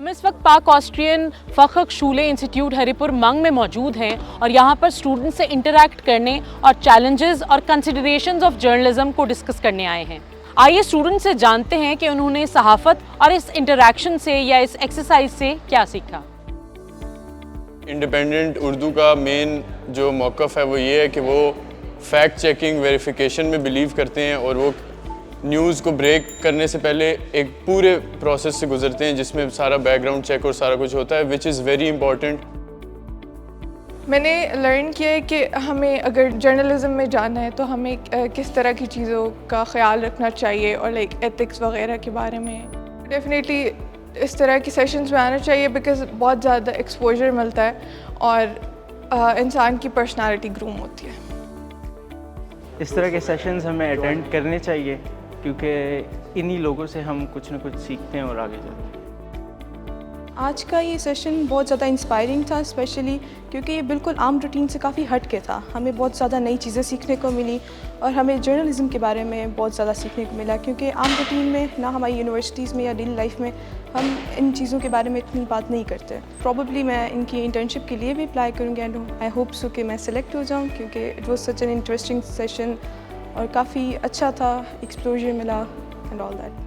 हम इस वक्त पाक ऑस्ट्रियन फ़ख्र शूले इंस्टीट्यूट हरिपुर मंग में मौजूद हैं और यहाँ पर स्टूडेंट से इंटरैक्ट करने और चैलेंजेस और कंसिडरेशंस ऑफ जर्नलिज्म को डिस्कस करने आए हैं। आइए स्टूडेंट से जानते हैं कि उन्होंने सहाफ़त और इस इंटरैक्शन से या इस एक्सरसाइज से क्या सीखा। इंडिपेंडेंट उर्दू का मेन जो मौक़िफ़ है वो ये है कि वो फैक्ट चेकिंग वेरिफिकेशन में बिलीव करते हैं और वो न्यूज़ को ब्रेक करने से पहले एक पूरे प्रोसेस से गुजरते हैं जिसमें सारा बैकग्राउंड चेक और सारा कुछ होता है, विच इज़ वेरी इंपॉर्टेंट। मैंने लर्न किया है कि हमें अगर जर्नलिज़म में जाना है तो हमें किस तरह की चीज़ों का ख्याल रखना चाहिए और लाइक एथिक्स वगैरह के बारे में डेफिनेटली इस तरह की सेशंस में आना चाहिए बिकॉज़ बहुत ज़्यादा एक्सपोजर मिलता है और इंसान की पर्सनालिटी ग्रूम होती है। इस तरह के सेशंस हमें अटेंड करने चाहिए क्योंकि इन्हीं लोगों से हम कुछ ना कुछ सीखते हैं और आगे चलते हैं। आज का ये सेशन बहुत ज़्यादा इंस्पायरिंग था, स्पेशली क्योंकि ये बिल्कुल आम रूटीन से काफ़ी हट के था। हमें बहुत ज़्यादा नई चीज़ें सीखने को मिली और हमें जर्नलिज़म के बारे में बहुत ज़्यादा सीखने को मिला क्योंकि आम रूटीन में ना हमारी यूनिवर्सिटीज़ में या डेली लाइफ में हम इन चीज़ों के बारे में इतनी बात नहीं करते। प्रॉबली मैं इनकी इंटर्नशिप के लिए भी अप्लाई करूँगी एंड आई होप सो कि मैं सेलेक्ट हो जाऊँ क्योंकि it was such an interesting session और काफ़ी अच्छा था, एक्सपोजर मिला एंड ऑल दैट।